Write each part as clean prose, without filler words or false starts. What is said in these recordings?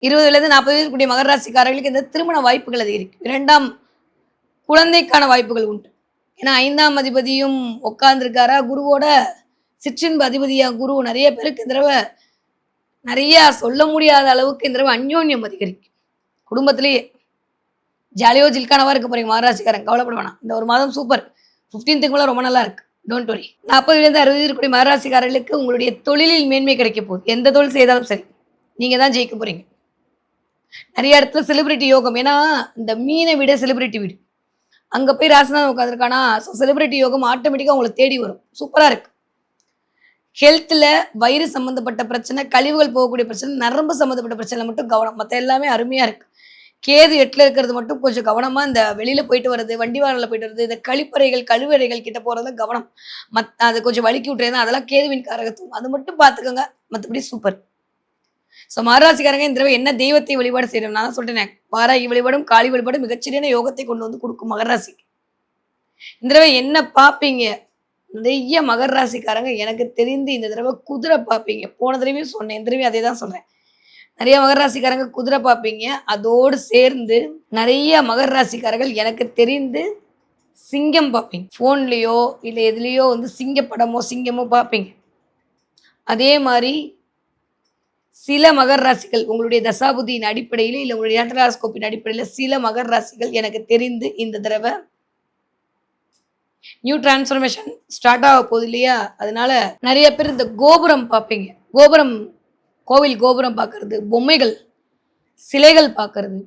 20லேருந்து 40 வயது கூடிய மகர ராசிக்காரர்களுக்கு இந்த திருமண வாய்ப்புகள் அதிகரிக்கும். 2ஆம் குழந்தைக்கான வாய்ப்புகள் உண்டு. ஏன்னா 5ஆம் அதிபதியும் உட்கார்ந்திருக்காரா, குருவோட சிற்றின்ப அதிபதியா குரு நெறைய பேருக்கு இந்த தடவ நெறைய சொல்ல முடியாத அளவுக்கு இந்த தடவ அந்யோன்யம் அதிகரிக்கும். குடும்பத்திலேயே ஜாலியோ ஜில்கானாவா இருக்க போறீங்க மகராசிக்காரங்க. கவலைப்பட வேணாம். இந்த ஒரு மாதம் சூப்பர். 15க்கு மேல ரொம்ப நல்லா இருக்கு. Don't worry. 40லேருந்து 60 இருக்கக்கூடிய மகராசிக்காரர்களுக்கு உங்களுடைய தொழிலில் மேன்மை கிடைக்க போகுது. எந்த தொழில் செய்தாலும் சரி. நீங்க தான் ஜெயிக்க போறீங்க. நெறைய இடத்துல செலிபிரிட்டி யோகம். ஏன்னா, இந்த மீன வீடு செலிபிரிட்டி வீடு. அங்க போய் ராசிநாதன் உட்காந்துருக்கானா, செலிபிரிட்டி யோகம் ஆட்டோமேட்டிக்கா உங்கள தேடி வரும். சூப்பரா இருக்கு. ஹெல்த்ல வயிறு சம்மந்தப்பட்ட பிரச்சனை, கழிவுகள் போகக்கூடிய பிரச்சனை, நரம்பு சம்மந்தப்பட்ட பிரச்சனைல மட்டும் கவனம். மத்த எல்லாமே அருமையா இருக்கு. கேது 8ல இருக்கிறது மட்டும் கொஞ்சம் கவனமா இந்த வெளியில போயிட்டு வர்றது, வண்டி வாகனத்துல போயிட்டு வர்றது, இந்த கழிப்பறைகள், கழிவறைகள் கிட்ட போறதுல கவனம். அது கொஞ்சம் வழுக்கி விட்டுறேன் அதெல்லாம் கேதுவின் காரகத்துவம். அது மட்டும் பார்த்துக்கோங்க. மத்தபடி சூப்பர். மகராசிக்காரங்க இந்த தடவை என்ன தெய்வத்தை வழிபாடு செய்யணும்? நான் தான் சொல்ட்டேனே, வாராகி வழிபாடும், காளி வழிபாடும் மிகச்சிறிய யோகத்தை கொண்டு வந்து குடுக்கும் மகராசிக்கு. இந்த தடவை என்ன பார்ப்பீங்க? நிறைய மகர ராசிக்காரங்க எனக்கு தெரிந்து இந்த தடவை குதிரை பார்ப்பீங்க. போன தடவையும் சொன்னேன். இந்த தடவையும் அதே தான் சொல்றேன். நிறைய மகர ராசிக்காரங்க குதிரை பார்ப்பீங்க. அதோடு சேர்ந்து நிறைய மகர ராசிக்காரர்கள் எனக்கு தெரிந்து சிங்கம் பார்ப்பீங்க. ஃபோன்லயோ இல்ல எதுலயோ வந்து சிங்க படமோ, சிங்கமோ பார்ப்பீங்க. அதே மாரி சில மகர ராசிகள் உங்களுடைய தசாபுதியின் அடிப்படையில, இல்ல உங்களுடைய ஹெட்ராஸ்கோப்பின் அடிப்படையில சில மகர ராசிகள் எனக்கு தெரிந்து இந்த தடவை நியூ டிரான்ஸ்ஃபர்மேஷன் ஸ்டார்ட் ஆக போகுது இல்லையா? அதனால நெறைய பேர் இந்த கோபுரம் பார்ப்பீங்க. கோபுரம் கோவில் கோபுரம் பார்க்கறது, பொம்மைகள், சிலைகள் பார்க்கறது,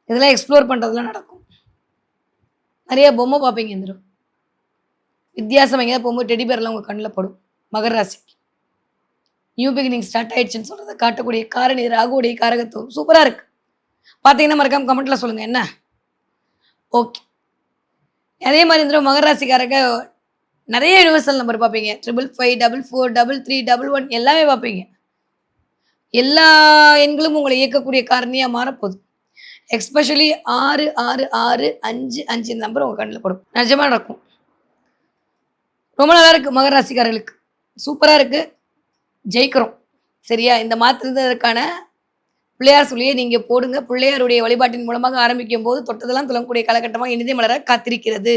இதெல்லாம் எக்ஸ்ப்ளோர் பண்றதெல்லாம் நடக்கும். நெறைய பொம்மை பார்ப்பீங்க இந்த தடவ. வித்தியாசமா எங்கேயாவது போகும்போது டெடி பேர்லாம் உங்க கண்ல படும். மகர ராசிக்கு. நியூ பிகினிங் ஸ்டார்ட் ஆயிடுச்சுன்னு சொல்றத காட்டக்கூடிய காரணி ராகுவுடைய காரகத்துவம். சூப்பரா இருக்கு. பார்த்தீங்கன்னா மறக்காம கமெண்ட்ல சொல்லுங்க என்ன? ஓகே. அதே மாதிரி இந்த மகர ராசிக்காரங்க நிறைய யுனிவர்சல் நம்பர் பார்ப்பீங்க. 555, 44, 33, 11 எல்லாமே பார்ப்பீங்க. எல்லா எண்களும் உங்களை இயக்கக்கூடிய காரணியா மாறப்போகுது. எஸ்பெஷலி 6, 6, 6, 5, 5 இந்த நம்பர் உங்க கண்ணில் படும். நிஜமா நடக்கும். ரொம்ப நல்லா இருக்கு மகர ராசிக்காரர்களுக்கு. சூப்பரா இருக்கு. ஜெயிக்கிறோம். சரியா? இந்த மாற்றுவதற்கான பிள்ளையார் சொல்லியே நீங்க போடுங்க. பிள்ளையாருடைய வழிபாட்டின் மூலமாக ஆரம்பிக்கும் போது தொட்டதெல்லாம் துலங்கக்கூடிய காலகட்டமாக இனிதே மலர காத்திருக்கிறது.